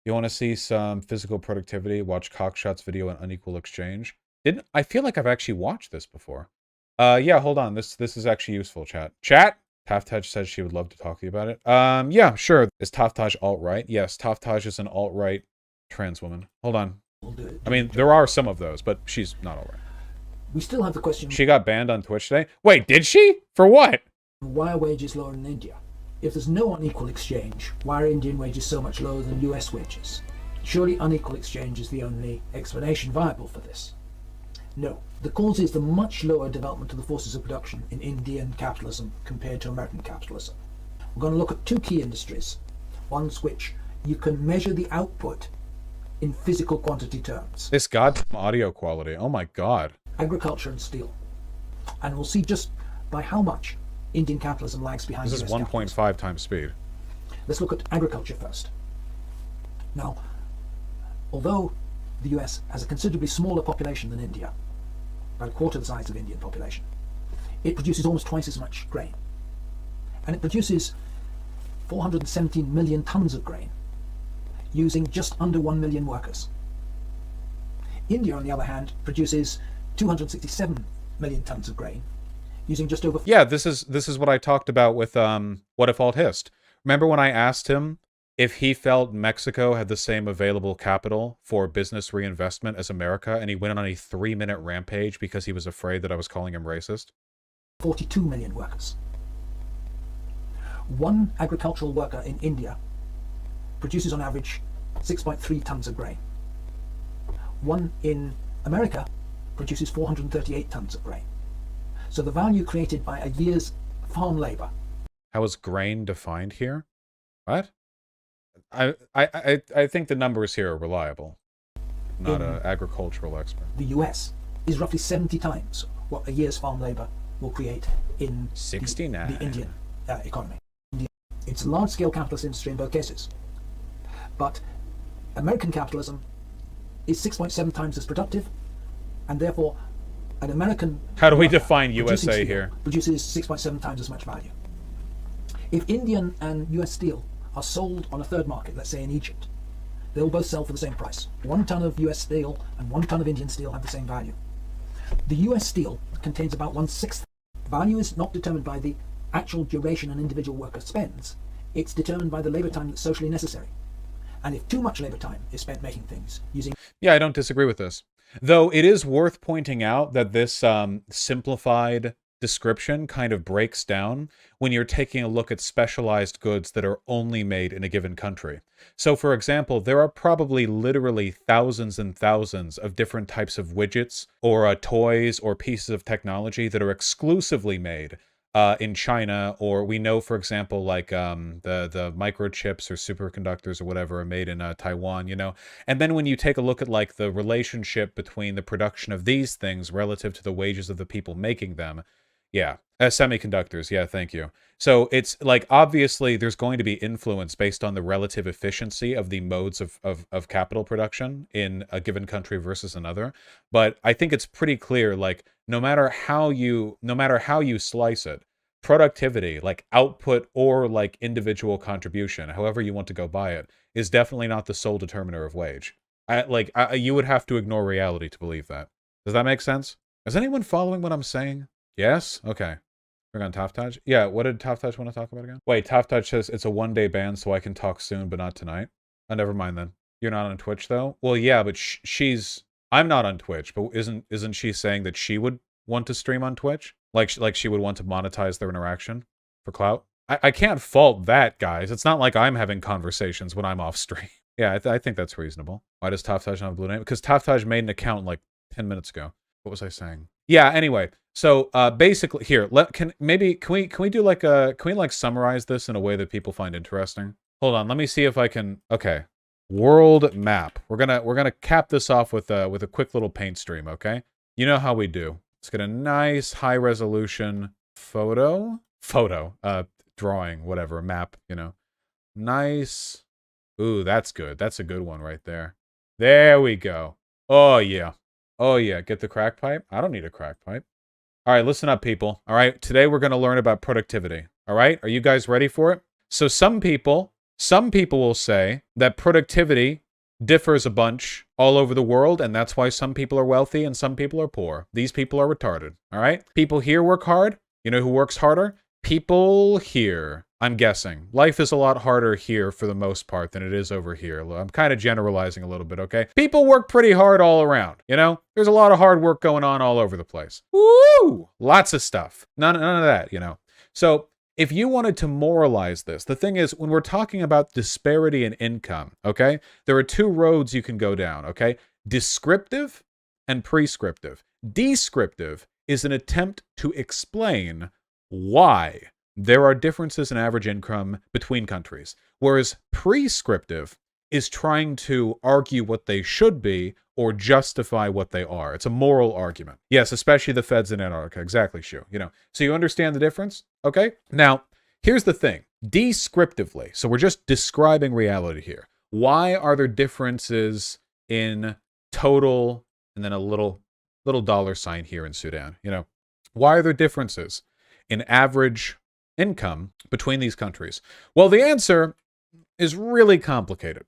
You want to see some physical productivity? Watch Cockshot's video on unequal exchange. I feel like I've actually watched this before. Yeah, hold on. This is actually useful, chat. Chat? Taftaj says she would love to talk to you about it. Yeah, sure. Is Taftaj alt-right? Yes, Taftaj is an alt-right trans woman. Hold on. I mean, there are some of those, but she's not alt-right. We still have the question... She got banned on Twitch today? Wait, did she? For what? Why are wages lower in India? If there's no unequal exchange, why are Indian wages so much lower than US wages? Surely unequal exchange is the only explanation viable for this. No, the cause is the much lower development of the forces of production in Indian capitalism compared to American capitalism. We're going to look at two key industries, ones which you can measure the output in physical quantity terms. This goddamn audio quality, oh my god. Agriculture and steel. And we'll see just by how much Indian capitalism lags behind. This is 1.5 times speed. Let's look at agriculture first. Now, although the US has a considerably smaller population than India, about a quarter the size of Indian population, it produces almost twice as much grain. And it produces 417 million tons of grain, using just under 1 million workers. India, on the other hand, produces 267 million tons of grain, using just over... Yeah, this is what I talked about with What If Alt Hist. Remember when I asked him if he felt Mexico had the same available capital for business reinvestment as America, and he went on a 3-minute rampage because he was afraid that I was calling him racist? 42 million workers. One agricultural worker in India produces on average 6.3 tons of grain. One in America produces 438 tons of grain. So the value created by a year's farm labor. How is grain defined here? What? I think the numbers here are reliable. Not an agricultural expert. The US is roughly 70 times what a year's farm labor will create in 69. The Indian economy. It's a large-scale capitalist industry in both cases. But American capitalism is 6.7 times as productive, and therefore an American... How do we define USA here? Produces 6.7 times as much value. If Indian and US steel are sold on a third market, let's say in Egypt, they'll both sell for the same price. 1 ton of US steel and 1 ton of Indian steel have the same value. The US steel contains about 1/6. Value is not determined by the actual duration an individual worker spends. It's determined by the labor time that's socially necessary. And if too much labor time is spent making things using... Yeah, I don't disagree with this. Though it is worth pointing out that this simplified description kind of breaks down when you're taking a look at specialized goods that are only made in a given country. So, for example, there are probably literally thousands and thousands of different types of widgets or toys or pieces of technology that are exclusively made in China, or we know, for example, like the microchips or superconductors or whatever are made in Taiwan, you know. And then when you take a look at like the relationship between the production of these things relative to the wages of the people making them, yeah, semiconductors, yeah, thank you. So it's like, obviously, there's going to be influence based on the relative efficiency of the modes of capital production in a given country versus another. But I think it's pretty clear, like, no matter how you slice it, productivity, like output or like individual contribution, however you want to go by it, is definitely not the sole determiner of wage. You would have to ignore reality to believe that. Does that make sense? Is anyone following what I'm saying? Yes? Okay. We're on Taftaj? Yeah, what did Taftaj want to talk about again? Wait, Taftaj says it's a 1-day ban, so I can talk soon, but not tonight. Oh, never mind then. You're not on Twitch, though? Well, yeah, but she's... I'm not on Twitch, but isn't she saying that she would want to stream on Twitch? Like she would want to monetize their interaction for clout? I can't fault that, guys. It's not like I'm having conversations when I'm off stream. Yeah, I think that's reasonable. Why does Taftaj not have a blue name? Because Taftaj made an account like 10 minutes ago. What was I saying? Yeah, anyway. So basically here, can we do like can we like summarize this in a way that people find interesting? Hold on, let me see if I can. Okay. World map. We're gonna cap this off with a quick little paint stream, okay? You know how we do. Let's get a nice high resolution drawing, whatever, map, you know. Nice. Ooh, that's good. That's a good one right there. There we go. Oh yeah. Oh yeah, get the crack pipe? I don't need a crack pipe. All right, listen up, people. All right, today we're going to learn about productivity. All right, are you guys ready for it? So some people Some people will say that productivity differs a bunch all over the world, and that's why some people are wealthy and some people are poor. These people are retarded, all right? People here work hard. You know who works harder? People here. I'm guessing. Life is a lot harder here for the most part than it is over here. I'm kind of generalizing a little bit, okay? People work pretty hard all around, you know? There's a lot of hard work going on all over the place. Woo! Lots of stuff. None of that, you know? So if you wanted to moralize this, the thing is, when we're talking about disparity in income, okay, there are two roads you can go down, okay? Descriptive and prescriptive. Descriptive is an attempt to explain why there are differences in average income between countries, whereas prescriptive is trying to argue what they should be or justify what they are. It's a moral argument. Yes, especially the feds in Antarctica. Exactly, Shu. You know, so you understand the difference? Okay? Now, here's the thing. Descriptively, so we're just describing reality here. Why are there differences in total, and then a little dollar sign here in Sudan? You know, why are there differences in average income between these countries? Well, the answer is really complicated.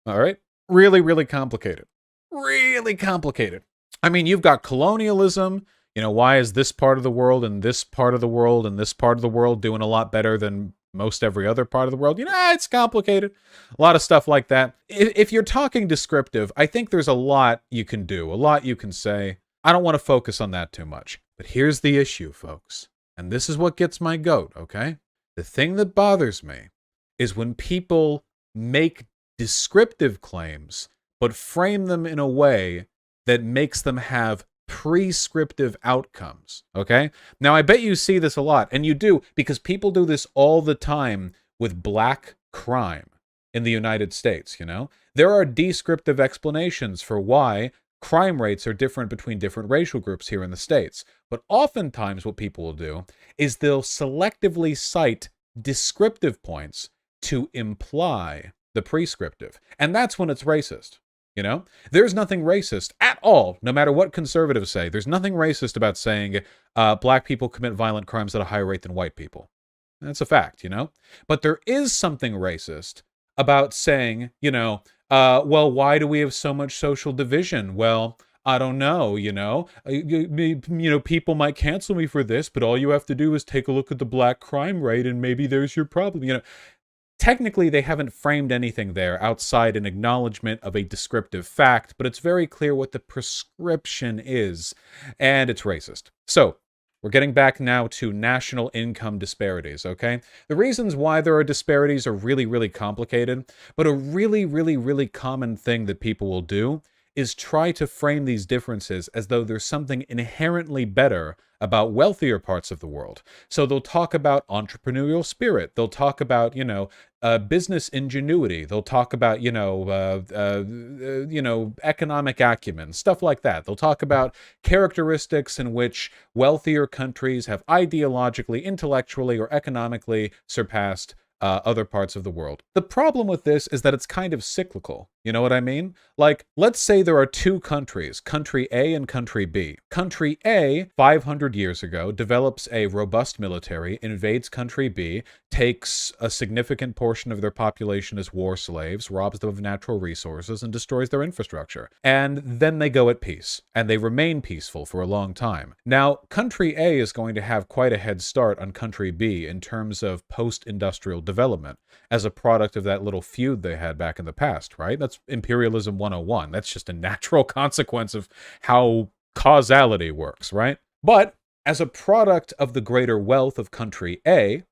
All right? Really, really complicated. Really complicated. I mean, you've got colonialism. You know, why is this part of the world and this part of the world and this part of the world doing a lot better than most every other part of the world? You know, it's complicated. A lot of stuff like that. If you're talking descriptive, I think there's a lot you can do, a lot you can say. I don't want to focus on that too much. But here's the issue, folks. And this is what gets my goat, okay? The thing that bothers me is when people make descriptive claims, but frame them in a way that makes them have prescriptive outcomes, okay? Now, I bet you see this a lot, and you do, because people do this all the time with black crime in the United States, you know? There are descriptive explanations for why crime rates are different between different racial groups here in the States. But oftentimes what people will do is they'll selectively cite descriptive points to imply the prescriptive. And that's when it's racist. You know, there's nothing racist at all, no matter what conservatives say. There's nothing racist about saying black people commit violent crimes at a higher rate than white people. That's a fact, you know? But there is something racist about saying, you know, well, why do we have so much social division? Well, I don't know, you know? You know, people might cancel me for this, but all you have to do is take a look at the black crime rate and maybe there's your problem, you know? Technically, they haven't framed anything there outside an acknowledgement of a descriptive fact, but it's very clear what the prescription is, and it's racist. So, we're getting back now to national income disparities, okay? The reasons why there are disparities are really, really complicated, but a really, really, really common thing that people will do is try to frame these differences as though there's something inherently better about wealthier parts of the world. So they'll talk about entrepreneurial spirit. They'll talk about, you know, business ingenuity. They'll talk about, you know, economic acumen, stuff like that. They'll talk about characteristics in which wealthier countries have ideologically, intellectually, or economically surpassed other parts of the world. The problem with this is that it's kind of cyclical. You know what I mean? Like, let's say there are two countries, country A and country B. Country A, 500 years ago, develops a robust military, invades country B, takes a significant portion of their population as war slaves, robs them of natural resources, and destroys their infrastructure. And then they go at peace, and they remain peaceful for a long time. Now, country A is going to have quite a head start on country B in terms of post-industrial development as a product of that little feud they had back in the past, right? That's imperialism 101. That's just a natural consequence of how causality works, right? But as a product of the greater wealth of country A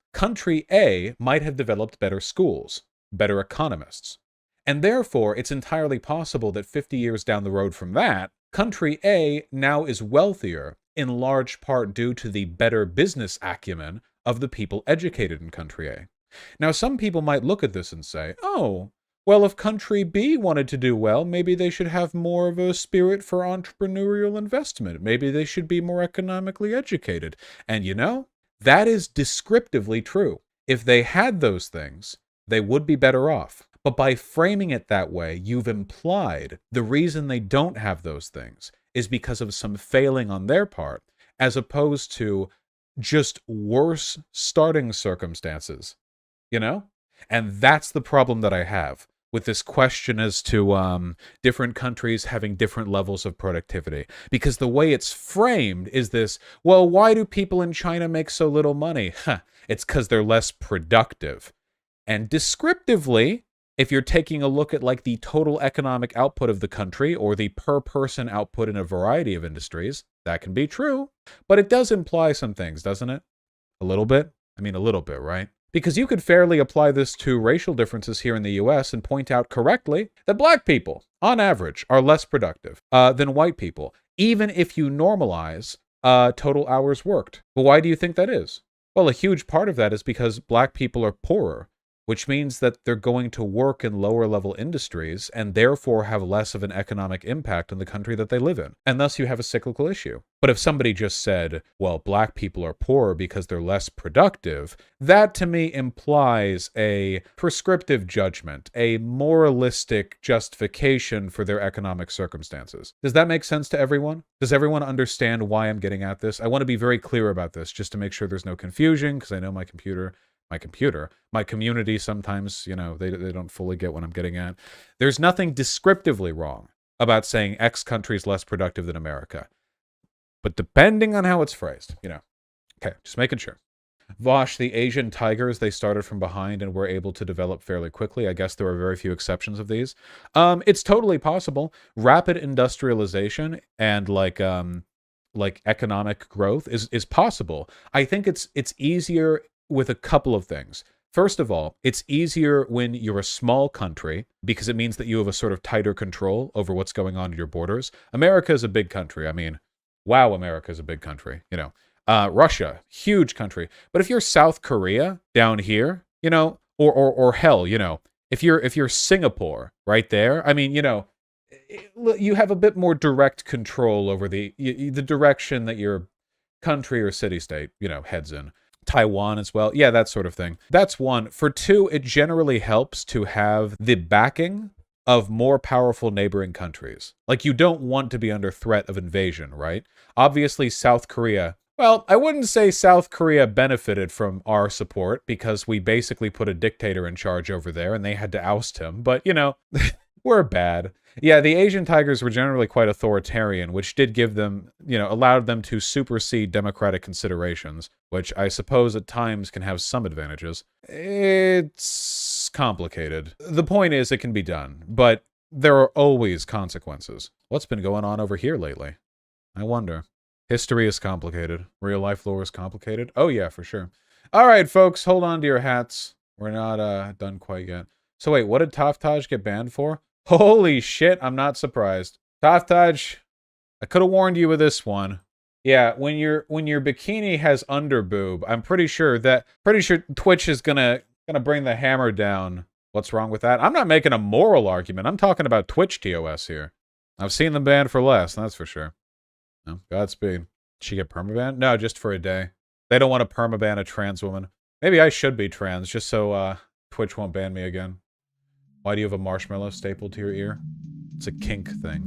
might have developed better schools, better economists. And therefore, it's entirely possible that 50 years down the road from that, country A now is wealthier in large part due to the better business acumen of the people educated in country A. Now, some people might look at this and say, oh, well, if country B wanted to do well, maybe they should have more of a spirit for entrepreneurial investment. Maybe they should be more economically educated. And you know, that is descriptively true. If they had those things, they would be better off. But by framing it that way, you've implied the reason they don't have those things is because of some failing on their part, as opposed to just worse starting circumstances. You know? And that's the problem that I have with this question as to different countries having different levels of productivity. Because the way it's framed is this, well, why do people in China make so little money? It's because they're less productive. And descriptively, if you're taking a look at like the total economic output of the country or the per person output in a variety of industries, that can be true. But it does imply some things, doesn't it? A little bit? I mean, a little bit, right? Because you could fairly apply this to racial differences here in the US and point out correctly that black people, on average, are less productive than white people, even if you normalize total hours worked. But why do you think that is? Well, a huge part of that is because black people are poorer, which means that they're going to work in lower level industries and therefore have less of an economic impact on the country that they live in. And thus you have a cyclical issue. But if somebody just said, well, black people are poorer because they're less productive, that to me implies a prescriptive judgment, a moralistic justification for their economic circumstances. Does that make sense to everyone? Does everyone understand why I'm getting at this? I want to be very clear about this just to make sure there's no confusion, because I know my community sometimes, you know, they don't fully get what I'm getting at. There's nothing descriptively wrong about saying X country is less productive than America. But depending on how it's phrased, you know. Okay, just making sure. Vaush, the Asian tigers, they started from behind and were able to develop fairly quickly. I guess there were very few exceptions of these. It's totally possible. Rapid industrialization and like economic growth is possible. I think it's easier with a couple of things. First of all, it's easier when you're a small country because it means that you have a sort of tighter control over what's going on at your borders. America is a big country. I mean, wow, America is a big country, you know. Russia, huge country. But if you're South Korea down here, you know, or hell, you know, if you're Singapore right there, I mean, you know, you have a bit more direct control over the direction that your country or city-state, you know, heads in. Taiwan as well. Yeah, that sort of thing. That's one. For two, it generally helps to have the backing of more powerful neighboring countries. Like, you don't want to be under threat of invasion, right? Obviously, South Korea, well, I wouldn't say South Korea benefited from our support because we basically put a dictator in charge over there and they had to oust him. But, you know, we're bad. Yeah, the Asian tigers were generally quite authoritarian, which did give them, you know, allowed them to supersede democratic considerations, which I suppose at times can have some advantages. It's complicated. The point is it can be done, but there are always consequences. What's been going on over here lately? I wonder. History is complicated. Real life lore is complicated. Oh yeah, for sure. All right, folks, hold on to your hats. We're not done quite yet. So wait, what did Taftaj get banned for? Holy shit, I'm not surprised. Taftaj, I could have warned you with this one. Yeah, when your bikini has underboob, I'm pretty sure Twitch is gonna bring the hammer down. What's wrong with that? I'm not making a moral argument. I'm talking about Twitch TOS here. I've seen them banned for less, that's for sure. No, Godspeed. Did she get permabanned? No, just for a day. They don't want to permaban a trans woman. Maybe I should be trans, just so Twitch won't ban me again. Why do you have a marshmallow stapled to your ear? It's a kink thing.